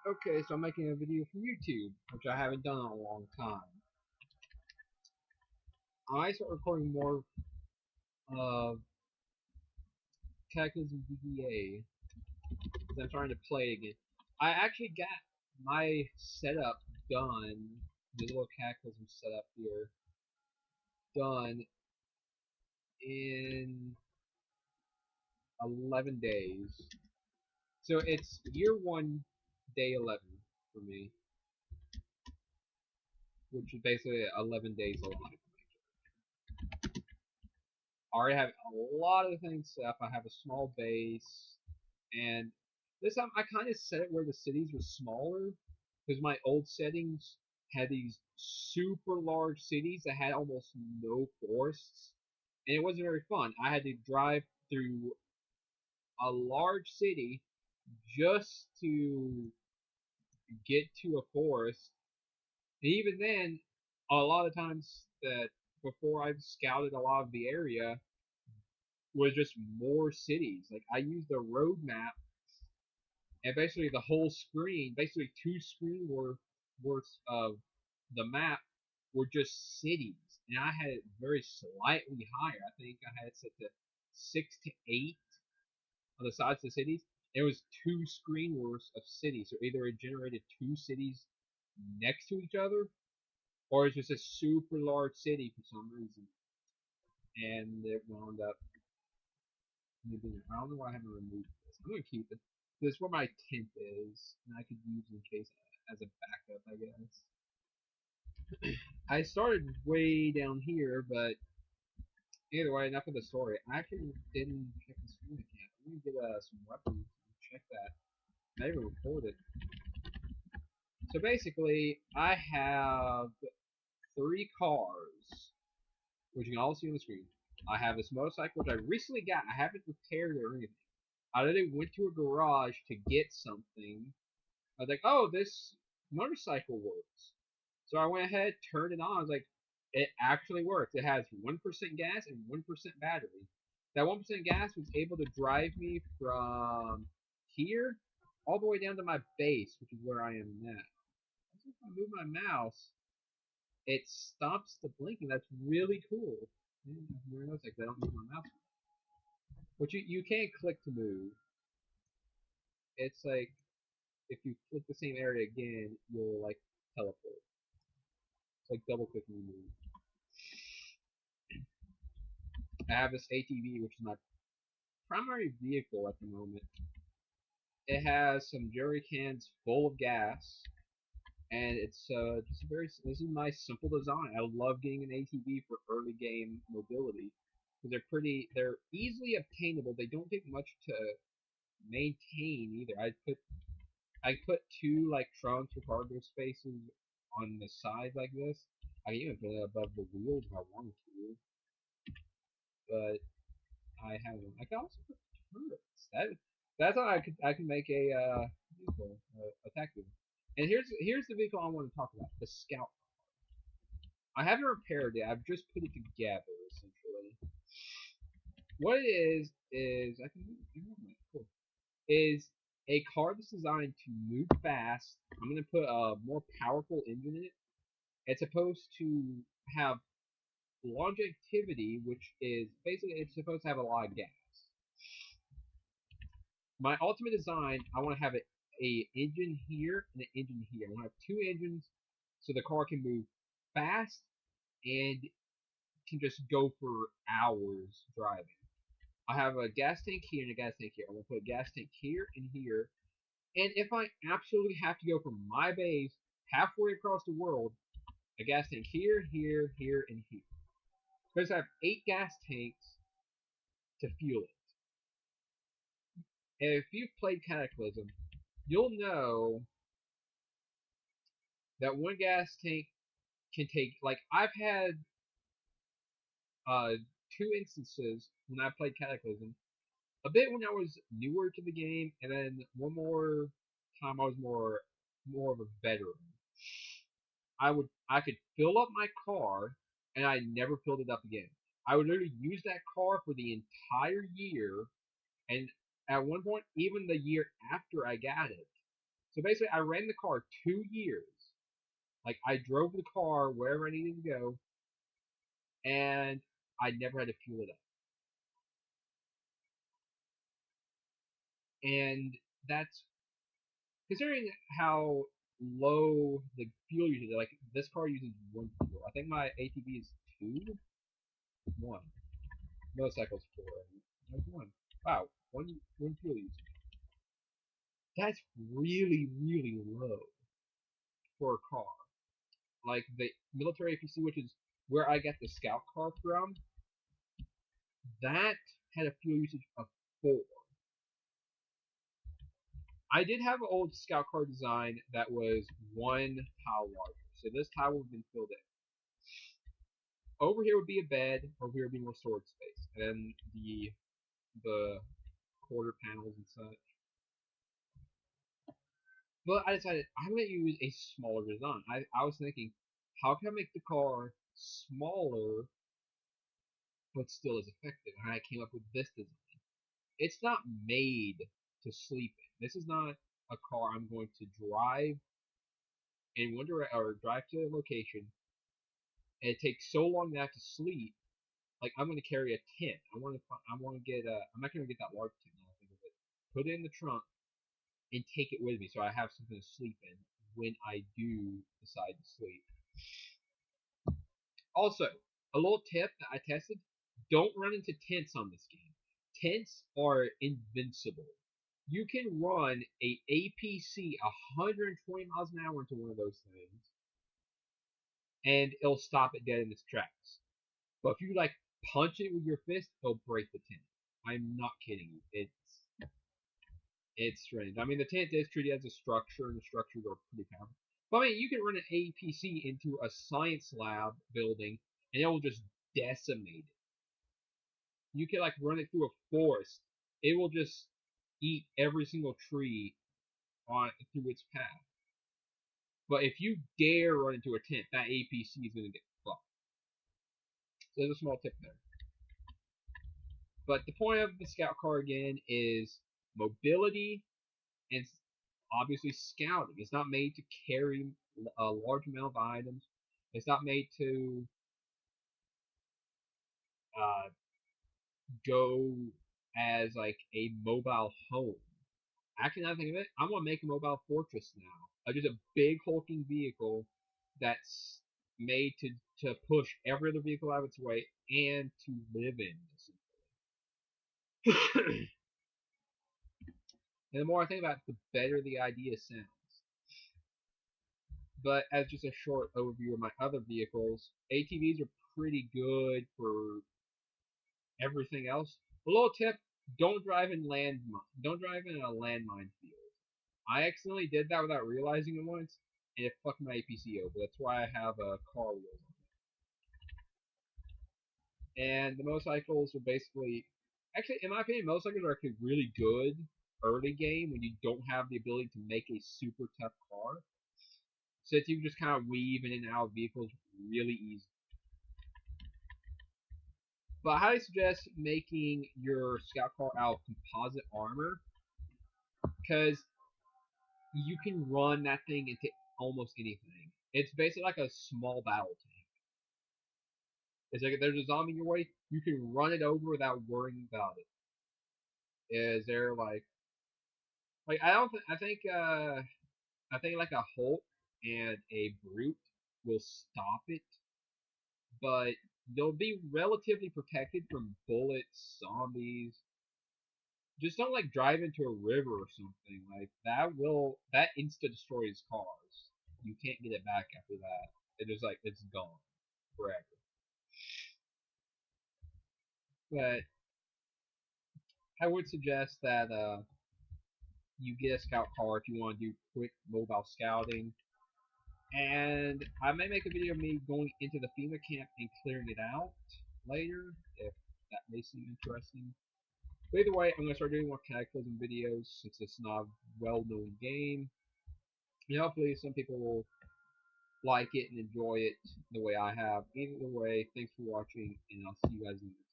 Okay, so I'm making a video for YouTube, which I haven't done in a long time. I might start recording more of Cataclysm DDA because I'm trying to play it again. I actually got my setup done, the little Cataclysm setup here, done in 11 days. So it's year 1, day 11 for me, which is basically 11 days alive. I already have a lot of things set up. I have a small base, and this time I kind of set it where the cities were smaller because my old settings had these super large cities that had almost no forests, and it wasn't very fun. I had to drive through a large city just to get to a forest, and even then, a lot of times that before I've scouted a lot of the area was just more cities. Like I used the road map, and basically the whole screen, basically two screen worth of the map were just cities, and I had it very slightly higher. I think I had it set to 6 to 8 on the sides of the cities. It was two screen worths of cities, so either it generated two cities next to each other, or it's just a super large city for some reason, and it wound up. I don't know why I haven't removed this. I'm gonna keep it. This is where my tent is, and I could use it in case as a backup, I guess. I started way down here, but either way, enough of the story. I actually didn't check the screen account. I'm gonna get some weapons and check that. I even record it. So basically, I have 3 cars, which you can all see on the screen. I have this motorcycle, which I recently got. I haven't repaired it or anything. I literally went to a garage to get something. I was like, oh, this motorcycle works. So I went ahead, turned it on. I was like, it actually works. It has 1% gas and 1% battery. That 1% gas was able to drive me from here all the way down to my base, which is where I am now. If I move my mouse, it stops the blinking. That's really cool. I don't move my mouse. But you can't click to move. It's like if you click the same area again, you'll like teleport. It's like double clicking to move. I have this ATV, which is my primary vehicle at the moment. It has some jerry cans full of gas, and it's just a very this is a nice simple design. I love getting an ATV for early game mobility because they're easily obtainable. They don't take much to maintain either. I put two like trunks or cargo spaces on the side like this. I can even put it above the wheels if I wanted to, but I haven't. I can also put turrets. That's how I can make a vehicle attack vehicle. And here's the vehicle I want to talk about, the Scout. I haven't repaired it. I've just put it together essentially. What it is I can move cool. Is a car that's designed to move fast. I'm gonna put a more powerful engine in it. It's supposed to have longevity, which is basically it's supposed to have a lot of gas. My ultimate design, I want to have a engine here and an engine here. I want to have two engines so the car can move fast and can just go for hours driving. I have a gas tank here and a gas tank here. I'm gonna put a gas tank here and here. And if I absolutely have to go from my base halfway across the world, a gas tank here, here, here, and here. Because I have 8 gas tanks to fuel it. And if you've played Cataclysm, you'll know that one gas tank can take like I've had uh 2 instances when I played Cataclysm. A bit when I was newer to the game, and then one more time I was more of a veteran. I could fill up my car and I never filled it up again. I would literally use that car for the entire year, and at one point, even the year after I got it, So basically, I ran the car 2 years. Like, I drove the car wherever I needed to go, and I never had to fuel it up. And that's considering how low the fuel usage is. Like, this car uses 1 fuel. I think my ATV is 2, 1. Motorcycle's 4. There's 1. Wow, one fuel usage. That's really, really low for a car. Like, the military APC, which is where I got the Scoutcar from, that had a fuel usage of 4. I did have an old Scoutcar design that was 1 tile larger. So this tile would have been filled in. Over here would be a bed. Over here would be more storage space. And the quarter panels and such. But I decided I'm going to use a smaller design. I was thinking, how can I make the car smaller but still as effective? And I came up with this design. It's not made to sleep in. This is not a car I'm going to drive in one direction or drive to a location and it takes so long to have to sleep. Like, I'm going to carry a tent. I want to get I'm not going to get that large tent now I think of it. Put it in the trunk and take it with me so I have something to sleep in when I do decide to sleep. Also, a little tip that I tested, don't run into tents on this game. Tents are invincible. You can run a APC 120 miles an hour into one of those things, and it'll stop it dead in its tracks. But if you like punch it with your fist, it'll break the tent. I'm not kidding you. It's strange. I mean, the tent is treated as a structure, and the structures are pretty powerful. But I mean, you can run an APC into a science lab building, and it will just decimate it. You can like run it through a forest. It will just eat every single tree through its path. But if you dare run into a tent, that APC is going to get fucked. So there's a small tip there. But the point of the Scoutcar again is mobility and obviously scouting. It's not made to carry a large amount of items. It's not made to go as like a mobile home. Actually, now that I think of it, I'm gonna make a mobile fortress now. Just a big hulking vehicle that's made to push every other vehicle out of its way and to live in. And the more I think about it, the better the idea sounds. But as just a short overview of my other vehicles, ATVs are pretty good for everything else. A little tip: don't drive in a landmine field. I accidentally did that without realizing it once, and it fucked my APC over. That's why I have a car wheels on it. And the motorcycles are basically, actually, in my opinion, motorcycles are actually really good early game when you don't have the ability to make a super tough car. Since you can just kind of weave in and out of vehicles really easy. But I highly suggest making your Scoutcar out of composite armor, because you can run that thing into almost anything. It's basically like a small battle tank. It's like if there's a zombie in your way, you can run it over without worrying about it. Is there like I think like a Hulk and a Brute will stop it, but they'll be relatively protected from bullets, zombies. Just don't like drive into a river or something. Like that insta destroys cars. You can't get it back after that. It's gone forever. But I would suggest that you get a Scoutcar if you want to do quick mobile scouting. And I may make a video of me going into the FEMA camp and clearing it out later, if that may seem interesting. But either way, I'm going to start doing more Cataclysm videos since it's not a well-known game. And hopefully some people will like it and enjoy it the way I have. Either way, thanks for watching, and I'll see you guys in the next video.